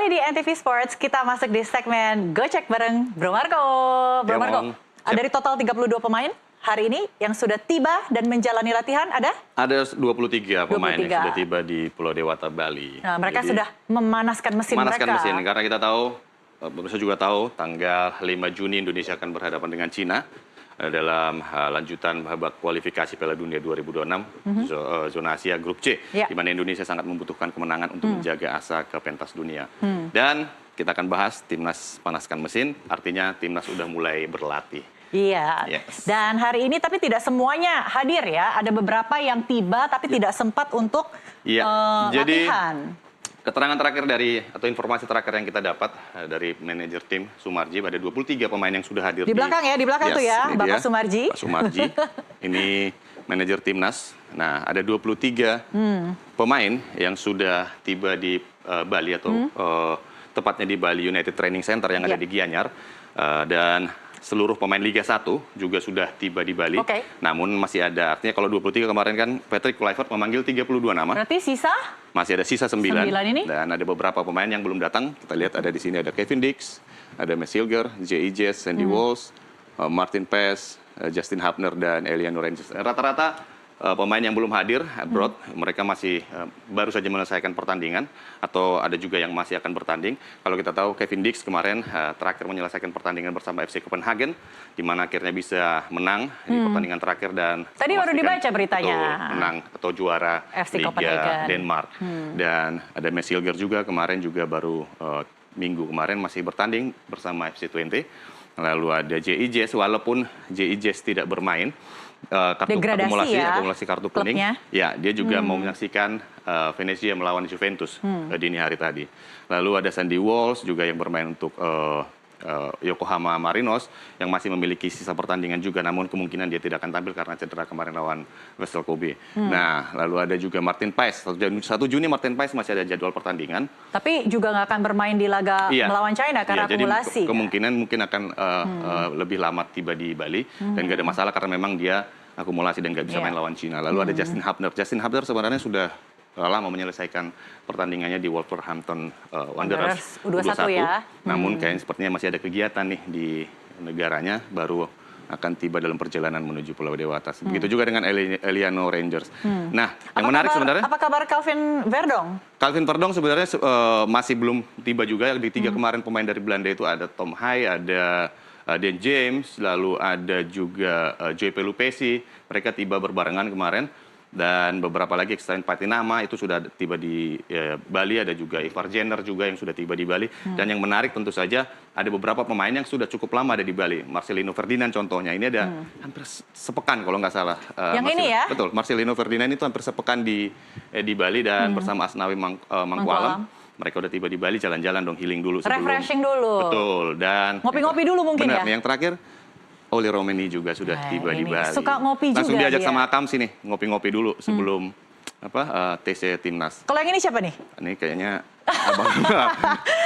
Kembali di NTV Sports, kita masuk di segmen Gocek bareng Bro Marco. Bro Marco, dari total 32 pemain hari ini yang sudah tiba dan menjalani latihan ada? Ada 23 pemain yang sudah tiba di Pulau Dewata, Bali. Nah, mereka sudah memanaskan mesin mesin, karena kita tahu, pemirsa juga tahu, tanggal 5 Juni Indonesia akan berhadapan dengan Cina dalam lanjutan babak kualifikasi Piala Dunia 2026 zona Asia Grup C, di mana Indonesia sangat membutuhkan kemenangan untuk menjaga asa ke pentas dunia. Dan kita akan bahas timnas panaskan mesin, artinya timnas sudah mulai berlatih. Iya, dan hari ini tapi tidak semuanya hadir ya, ada beberapa yang tiba tapi tidak sempat untuk latihan. Keterangan terakhir atau informasi terakhir yang kita dapat dari manajer tim Sumarji, ada 23 pemain yang sudah hadir. Di belakang ya, di belakang tuh ya, Bapak Sumarji. Pak Sumarji, ini manajer timnas. Nah, ada 23 pemain yang sudah tiba di Bali atau tepatnya di Bali United Training Center yang ada di Gianyar. Dan seluruh pemain Liga 1 juga sudah tiba di Bali. Namun masih ada, artinya kalau 23 kemarin kan Patrick Kluivert memanggil 32 nama. Berarti sisa? Masih ada sisa 9 ini? Dan ada beberapa pemain yang belum datang. Kita lihat ada di sini ada Kevin Dix, ada Matt Silger, J.E. Jess, Sandy Walsh, Martin Pes, Justin Hubner, dan Eliano Rangers. Rata-rata pemain yang belum hadir abroad, mereka masih baru saja menyelesaikan pertandingan atau ada juga yang masih akan bertanding. Kalau kita tahu Kevin Dix kemarin terakhir menyelesaikan pertandingan bersama FC Copenhagen, di mana akhirnya bisa menang di pertandingan terakhir dan tadi baru dibaca beritanya menang atau juara FC Liga Denmark. Dan ada Matt Silger juga kemarin juga baru minggu kemarin masih bertanding bersama FC Twente. Lalu ada J.E. Jess, walaupun J.E. Jess tidak bermain, akumulasi kartu kuning, ya dia juga mau menyaksikan Venezia melawan Juventus dini hari tadi. Lalu ada Sandy Walsh juga yang bermain untuk Yokohama Marinos yang masih memiliki sisa pertandingan juga, namun kemungkinan dia tidak akan tampil karena cedera kemarin lawan Vissel Kobe. Nah, lalu ada juga Martin Pes. 1 Juni Martin Pes masih ada jadwal pertandingan. Tapi juga nggak akan bermain di laga melawan China karena akumulasi. Jadi kemungkinan mungkin akan lebih lama tiba di Bali dan nggak ada masalah karena memang dia akumulasi dan nggak bisa main lawan Cina. Lalu ada Justin Hubner. Justin Hubner sebenarnya sudah lama menyelesaikan pertandingannya di Wolverhampton Wanderers U21. Namun kayaknya sepertinya masih ada kegiatan nih di negaranya, baru akan tiba dalam perjalanan menuju Pulau Dewata. Begitu juga dengan Eliano Rangers. Nah, yang menarik sebenarnya, apa kabar Calvin Verdong? Calvin Verdong sebenarnya masih belum tiba juga. Di 3 kemarin pemain dari Belanda itu ada Tom Hay, ada Dan James, lalu ada juga Joy Pelupesi. Mereka tiba berbarengan kemarin. Dan beberapa lagi selain Patinama itu sudah tiba di Bali, ada juga Ivar Jenner juga yang sudah tiba di Bali. Dan yang menarik tentu saja ada beberapa pemain yang sudah cukup lama ada di Bali. Marcelino Ferdinand contohnya, ini ada hampir sepekan kalau nggak salah. Yang ini ya? Betul, Marcelino Ferdinand itu hampir sepekan di Bali dan bersama Asnawi Mangkualam. Mereka udah tiba di Bali, jalan-jalan dong, healing dulu. Refreshing dulu. Betul, dan ngopi-ngopi dulu mungkin ya? Yang terakhir, Oli Romeni juga sudah tiba di Bali. Suka ngopi langsung juga diajak dia. sama Akam sini, ngopi-ngopi dulu sebelum TC Timnas. Kalau yang ini siapa nih? Ini kayaknya abang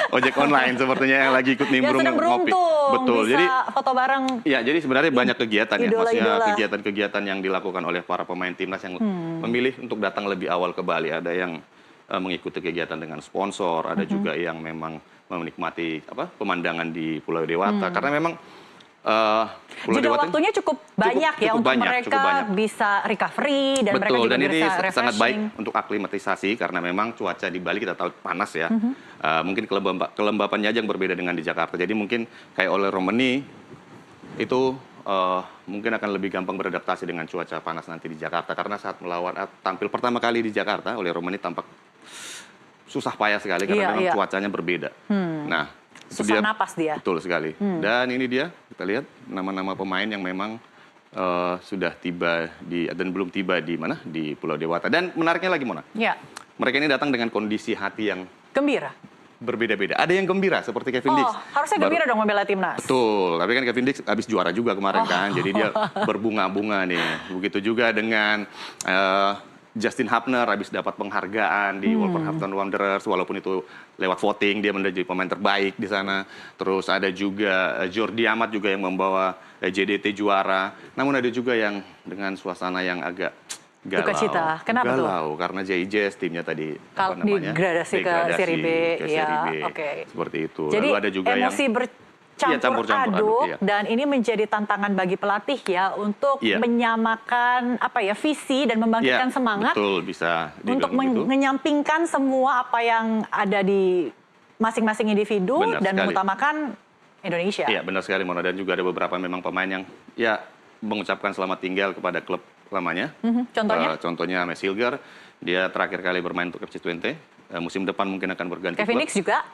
ojek online sepertinya yang lagi ikut nimbrung ngopi. Betul. Bisa jadi foto bareng. Iya, jadi sebenarnya banyak kegiatan ya, maksudnya kegiatan-kegiatan yang dilakukan oleh para pemain Timnas yang memilih untuk datang lebih awal ke Bali. Ada yang mengikuti kegiatan dengan sponsor, ada juga yang memang menikmati pemandangan di Pulau Dewata karena memang jeda waktunya cukup banyak ya untuk mereka bisa recovery dan mereka juga dan ini bisa refreshing. Sangat baik untuk aklimatisasi karena memang cuaca di Bali kita tahu panas ya. Mungkin kelembapannya aja yang berbeda dengan di Jakarta. Jadi mungkin kayak Oli Romeni itu mungkin akan lebih gampang beradaptasi dengan cuaca panas nanti di Jakarta karena saat tampil pertama kali di Jakarta, Oli Romeni tampak susah payah sekali karena memang cuacanya berbeda. Nah, susah napas dia. Betul sekali. Dan ini dia, kita lihat nama-nama pemain yang memang sudah tiba dan belum tiba di mana? Di Pulau Dewata. Dan menariknya lagi, Mona. Mereka ini datang dengan kondisi hati yang gembira. Berbeda-beda. Ada yang gembira seperti Kevin Dix. Harusnya gembira dong membela timnas. Betul. Tapi kan Kevin Dix habis juara juga kemarin kan. Jadi dia berbunga-bunga nih. Begitu juga dengan Justin Hubner habis dapat penghargaan di Wolverhampton Wanderers, walaupun itu lewat voting dia menjadi pemain terbaik di sana. Terus ada juga Jordi Amat juga yang membawa JDT juara. Namun ada juga yang dengan suasana yang agak galau. Duka cita. Kenapa tuh? Galau karena JIJS timnya tadi apa namanya? Degradasi ke Seri B. ke Seri B. Oke. Seperti itu. Jadi Lalu ada juga emosi yang bercampur aduk iya. dan ini menjadi tantangan bagi pelatih ya untuk menyamakan visi dan membangkitkan semangat. Betul, bisa untuk begitu. menyampingkan semua apa yang ada di masing-masing individu dan mengutamakan Indonesia. Iya, benar sekali Mona, dan juga ada beberapa memang pemain yang mengucapkan selamat tinggal kepada klub lamanya. Contohnya? Contohnya Max Hilger, dia terakhir kali bermain untuk FC Twente. Musim depan mungkin akan berganti Kevin Dix juga?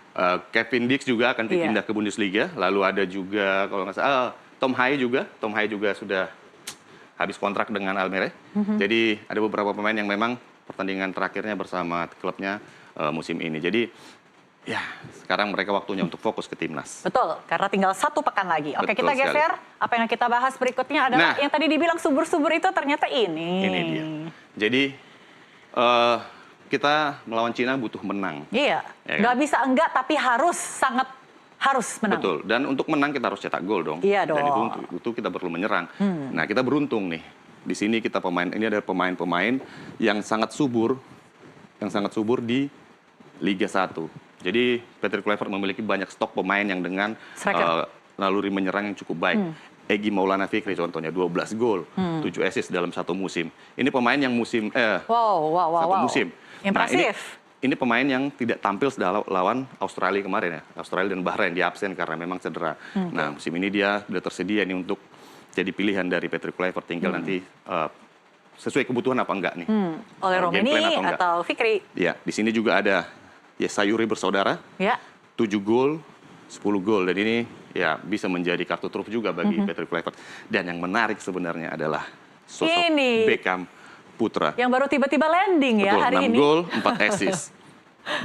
Kevin Dix juga akan dipindah ke Bundesliga. Lalu ada juga kalau nggak salah Tom Haye juga. Tom Haye juga sudah habis kontrak dengan Almere. Jadi ada beberapa pemain yang memang pertandingan terakhirnya bersama klubnya musim ini. Jadi ya, sekarang mereka waktunya untuk fokus ke timnas. Betul, karena tinggal 1 pekan lagi. Oke, Betul kita geser. Apa yang kita bahas berikutnya adalah yang tadi dibilang subur-subur itu ternyata ini. Ini dia. Jadi kita melawan Cina butuh menang. Iya, ya nggak bisa enggak, tapi sangat harus menang. Betul, dan untuk menang kita harus cetak gol dong. Iya dong. Dan itu kita perlu menyerang. Nah, kita beruntung nih. Di sini kita ini ada pemain-pemain yang sangat subur di Liga 1. Jadi Patrick Kluivert memiliki banyak stok pemain yang dengan naluri menyerang yang cukup baik. Egy Maulana Fikri contohnya 12 gol, 7 assist dalam 1 musim. Ini pemain yang musim musim. Impresif. Nah, ini pemain yang tidak tampil lawan Australia kemarin ya. Australia dan Bahrain dia absen karena memang cedera. Nah, musim ini dia sudah tersedia nih untuk jadi pilihan dari Patrick Kluivert, tinggal nanti sesuai kebutuhan apa enggak nih. Oleh Romeni atau Fikri. Ya, di sini juga ada Sayuri bersaudara. Ya. 7 gol, 10 gol, dan ini ya bisa menjadi kartu truf juga bagi Patrick Kluivert. Dan yang menarik sebenarnya adalah sosok Beckham Putra. Yang baru tiba-tiba landing ya hari ini. 6 gol, 4 assist.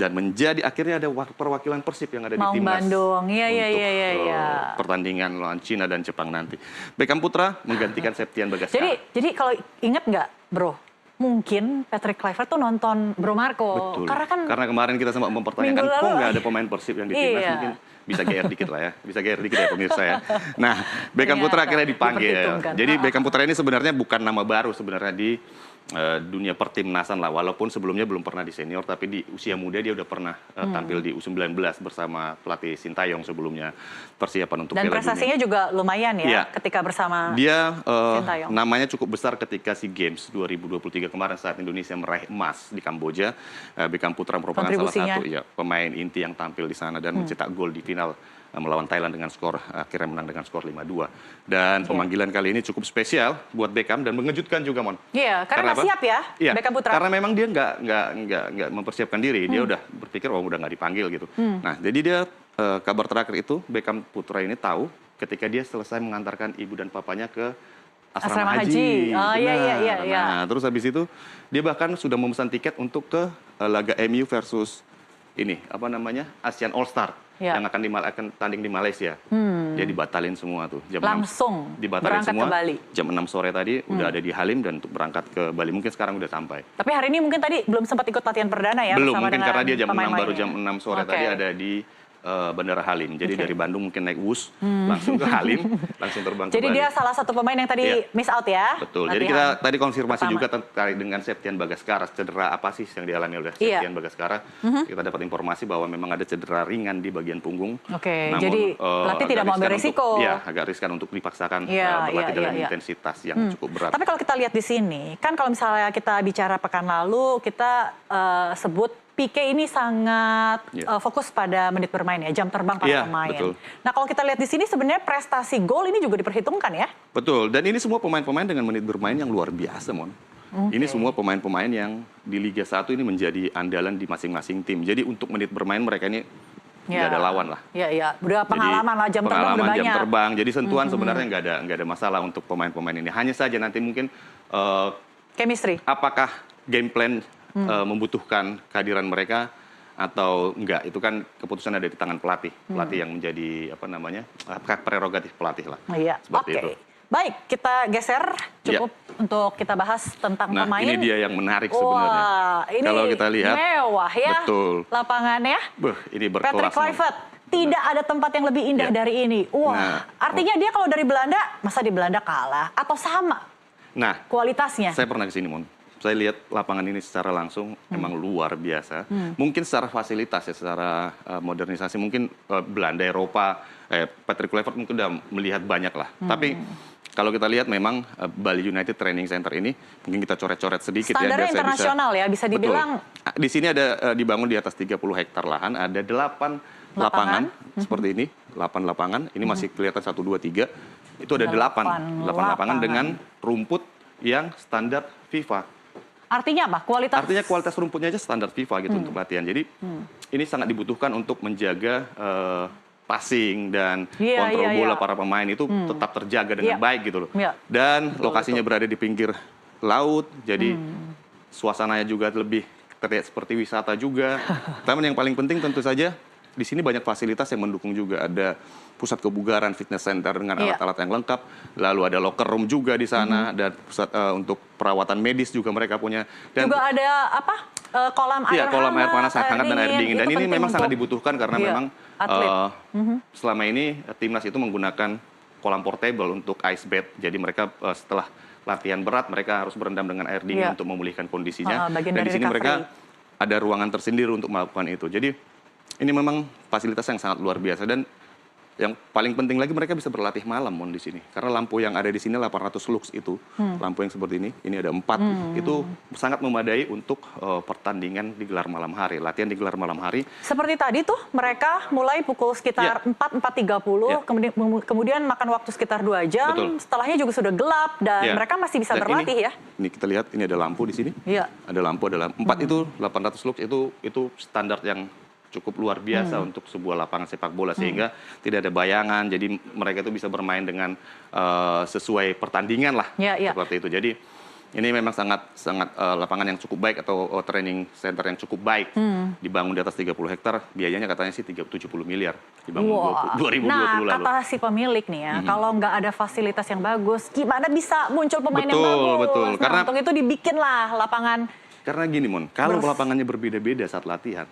Dan menjadi akhirnya ada perwakilan Persib yang ada di timnas. Bandung, iya. Pertandingan lawan Cina dan Jepang nanti. Beckham Putra menggantikan Septian Bagaskara. Jadi kalau ingat nggak, Bro? Mungkin Patrick Kluivert tuh nonton Bro Marco. Betul. Karena kemarin kita sempat mempertanyakan kok nggak ada pemain Persib yang di timnas, mungkin bisa GR dikit lah ya. Bisa GR dikit ya pemirsa ya. Nah, Beckham Putra akhirnya dipanggil. Jadi Beckham Putra ini sebenarnya bukan nama baru sebenarnya di dunia pertimnasan lah, walaupun sebelumnya belum pernah di senior, tapi di usia muda dia udah pernah tampil di U19 bersama pelatih Sintayong sebelumnya, persiapan untuk dan prestasinya juga lumayan ya ketika bersama dia Sintayong. Namanya cukup besar ketika SEA Games 2023 kemarin saat Indonesia meraih emas di Kamboja. Beckham Putra merupakan salah satu pemain inti yang tampil di sana dan mencetak gol di final melawan Thailand dengan akhirnya menang dengan skor 5-2. Dan pemanggilan kali ini cukup spesial buat Beckham dan mengejutkan juga, Mon. Iya, karena nggak siap ya Beckham Putra. Karena memang dia nggak mempersiapkan diri, dia udah berpikir udah nggak dipanggil gitu. Nah, jadi dia kabar terakhir itu Beckham Putra ini tahu ketika dia selesai mengantarkan ibu dan papanya ke asrama haji. Oh iya. Nah, terus habis itu dia bahkan sudah memesan tiket untuk ke laga MU versus ASEAN All Star. Yang akan tanding di Malaysia. Dia dibatalin semua tuh. Langsung dibatalin berangkat semua. ke Bali. Jam 6 sore tadi udah ada di Halim dan untuk berangkat ke Bali. Mungkin sekarang udah sampai. Tapi hari ini mungkin tadi belum sempat ikut latihan perdana ya? Belum, bersama mungkin dengan karena dia jam 6 baru jam 6 sore tadi Oke. ada di Bandara Halim. Jadi dari Bandung mungkin naik bus langsung ke Halim, langsung terbang ke Jadi Bali. dia salah satu pemain yang tadi miss out ya? Betul. latihan. Jadi kita tadi konfirmasi pertama. juga terkait dengan Septian Bagaskara. Cedera apa sih yang dialami oleh Septian Bagaskara? Kita dapat informasi bahwa memang ada cedera ringan di bagian punggung. Oke, Namun, jadi pelatih tidak mau ambil risiko. Iya, agak riskan untuk dipaksakan berlatih dengan intensitas yang cukup berat. Tapi kalau kita lihat di sini, kan kalau misalnya kita bicara pekan lalu, kita sebut Pique ini sangat fokus pada menit bermain ya, jam terbang para pemain. Betul. Nah kalau kita lihat di sini sebenarnya prestasi gol ini juga diperhitungkan ya? Betul, dan ini semua pemain-pemain dengan menit bermain yang luar biasa, Mon. Ini semua pemain-pemain yang di Liga 1 ini menjadi andalan di masing-masing tim. Jadi untuk menit bermain mereka ini nggak ada lawan lah. Iya. Udah pengalaman lah, jam terbang udah banyak. Jam terbang, jadi sentuhan sebenarnya nggak ada masalah untuk pemain-pemain ini. Hanya saja nanti mungkin chemistry. Apakah game plan membutuhkan kehadiran mereka atau enggak, itu kan keputusan ada di tangan pelatih yang menjadi hak prerogatif pelatih lah. Iya. Seperti itu. Baik, kita geser cukup untuk kita bahas tentang pemain. Ini dia yang menarik sebenarnya. Wah, ini kalau kita lihat mewah ya. Betul. Lapangannya. Ini berkelas. Patrick Kluivert. Tidak ada tempat yang lebih indah dari ini. Wah, artinya dia kalau dari Belanda, masa di Belanda kalah atau sama? Nah, kualitasnya. Saya pernah ke sini, Mon. saya lihat lapangan ini secara langsung emang luar biasa. Mungkin secara fasilitas ya, secara modernisasi mungkin Belanda, Eropa, Patrick Kluivert mungkin udah melihat banyak lah. Tapi kalau kita lihat memang Bali United Training Center ini mungkin kita coret-coret sedikit ya. Standarnya internasional ya, bisa dibilang. Betul. Di sini ada dibangun di atas 30 hektar lahan, ada 8 lapangan seperti ini, 8 lapangan. Ini masih kelihatan 1, 2, 3. Itu ada 8 lapangan dengan rumput yang standar FIFA. Artinya apa? Artinya kualitas rumputnya aja standar FIFA gitu untuk latihan. Jadi ini sangat dibutuhkan untuk menjaga passing dan kontrol bola para pemain itu tetap terjaga dengan baik gitu loh. Dan lokasinya berada di pinggir laut, jadi suasananya juga lebih terlihat seperti wisata juga. Tapi yang paling penting tentu saja di sini banyak fasilitas yang mendukung juga. Ada pusat kebugaran, fitness center dengan alat-alat yang lengkap. Lalu ada locker room juga di sana, dan pusat untuk perawatan medis juga mereka punya. Dan juga ada apa? Kolam air kolam air panas hangat dan air dingin. Dan ini memang sangat dibutuhkan karena memang selama ini timnas itu menggunakan kolam portable untuk ice bath. Jadi mereka setelah latihan berat mereka harus berendam dengan air dingin untuk memulihkan kondisinya. Dan di sini mereka ada ruangan tersendiri untuk melakukan itu. Jadi ini memang fasilitas yang sangat luar biasa, dan yang paling penting lagi mereka bisa berlatih malam di sini. Karena lampu yang ada di sini 800 lux itu, lampu yang seperti ini ada 4, itu sangat memadai untuk pertandingan digelar malam hari, latihan digelar malam hari. Seperti tadi tuh mereka mulai pukul sekitar 4:30, kemudian makan waktu sekitar 2 jam, setelahnya juga sudah gelap dan mereka masih bisa berlatih ya. Ini kita lihat, ini ada lampu di sini, ada lampu, ada 4 itu 800 lux itu standar yang cukup luar biasa untuk sebuah lapangan sepak bola, sehingga tidak ada bayangan, jadi mereka itu bisa bermain dengan sesuai pertandingan lah, seperti itu. Jadi ini memang sangat lapangan yang cukup baik atau training center yang cukup baik. Dibangun di atas 30 hektar, biayanya katanya sih 70 miliar dibangun 2020 lalu. Nah, kata si pemilik nih ya, kalau nggak ada fasilitas yang bagus, gimana bisa muncul pemain yang bagus? Betul. Nah, karena untuk itu dibikinlah lapangan. Karena gini kalau lapangannya berbeda-beda saat latihan,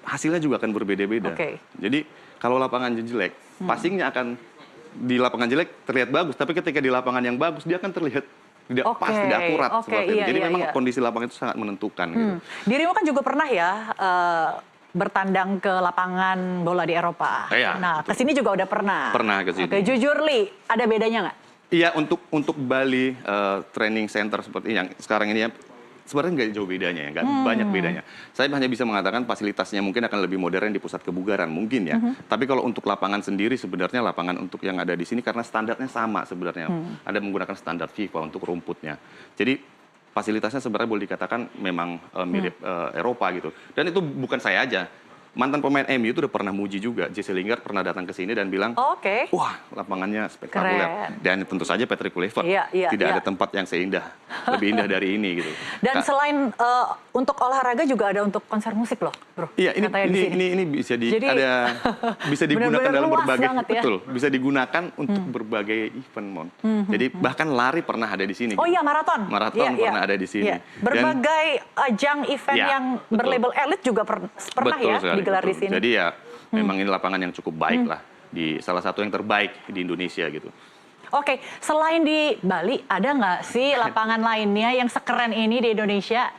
hasilnya juga akan berbeda-beda. Jadi kalau lapangannya jelek, passingnya akan di lapangan jelek terlihat bagus, tapi ketika di lapangan yang bagus dia akan terlihat tidak pas, tidak akurat seperti itu. Jadi memang kondisi lapangan itu sangat menentukan. Gitu. Dirimu kan juga pernah ya bertandang ke lapangan bola di Eropa. Nah, kesini juga udah pernah. Pernah ke sini. Jujur Li, ada bedanya nggak? Iya, untuk Bali Training Center seperti yang sekarang ini ya, sebenarnya nggak jauh bedanya ya, nggak banyak bedanya. Saya hanya bisa mengatakan fasilitasnya mungkin akan lebih modern di pusat kebugaran mungkin ya. Tapi kalau untuk lapangan sendiri sebenarnya lapangan untuk yang ada di sini karena standarnya sama sebenarnya. Ada menggunakan standar FIFA untuk rumputnya. Jadi fasilitasnya sebenarnya boleh dikatakan memang mirip Eropa gitu. Dan itu bukan saya aja. Mantan pemain MU itu udah pernah muji juga. Jesse Lingard pernah datang ke sini dan bilang, wah lapangannya spektakuler. Dan tentu saja Patrick Kluivert, tidak ada tempat yang lebih indah dari ini gitu. Dan selain untuk olahraga juga ada untuk konser musik loh, bro. Iya, ini bisa bisa digunakan dalam berbagai bisa digunakan untuk berbagai event, Mon. Jadi bahkan lari pernah ada di sini. Oh iya, maraton. Maraton pernah ada di sini. Berbagai ajang event yang berlabel elit juga pernah ya digelar di sini. Jadi ya memang ini lapangan yang cukup baik lah, di salah satu yang terbaik di Indonesia gitu. Oke, selain di Bali ada nggak sih lapangan lainnya yang sekeren ini di Indonesia?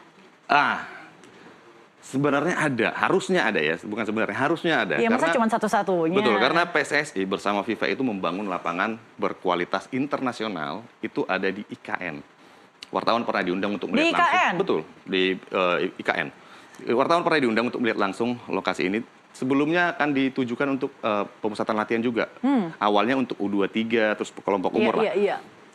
Sebenarnya ada, harusnya ada ya, bukan sebenarnya, harusnya ada. Iya, masa cuma satu-satunya? Betul, karena PSSI bersama FIFA itu membangun lapangan berkualitas internasional, itu ada di IKN. Wartawan pernah diundang untuk melihat langsung. IKN? Betul, di IKN. Wartawan pernah diundang untuk melihat langsung lokasi ini. Sebelumnya akan ditujukan untuk pemusatan latihan juga. Awalnya untuk U23, terus kelompok umur lah.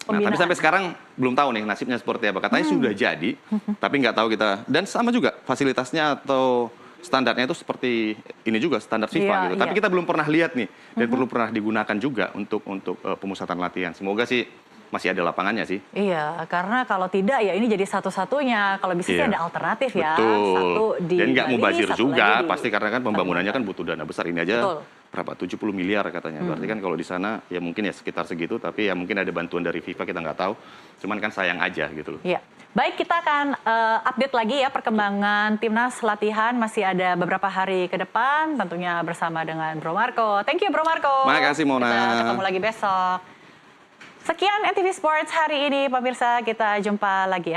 Nah, tapi sampai sekarang belum tahu nih nasibnya seperti apa. Katanya sudah jadi, tapi nggak tahu kita. Dan sama juga fasilitasnya atau standarnya itu seperti ini juga, standar FIFA gitu. Tapi kita belum pernah lihat nih, dan perlu pernah digunakan juga untuk pemusatan latihan. Semoga sih masih ada lapangannya sih. Iya, karena kalau tidak ya ini jadi satu-satunya. Kalau bisa sih ada alternatif ya. Betul. Satu di dan nggak mubazir juga, pasti karena kan Tangerang. pembangunannya kan butuh dana besar. Ini aja berapa? 70 miliar katanya. Berarti kan kalau di sana ya mungkin ya sekitar segitu, tapi ya mungkin ada bantuan dari FIFA, kita nggak tahu. Cuman kan sayang aja gitu loh. Iya. Baik, kita akan update lagi ya perkembangan timnas latihan. Masih ada beberapa hari ke depan, tentunya bersama dengan Bro Marco. Thank you Bro Marco. Makasih Mona. Kita ketemu lagi besok. Sekian NTV Sports hari ini, pemirsa. Kita jumpa lagi ya.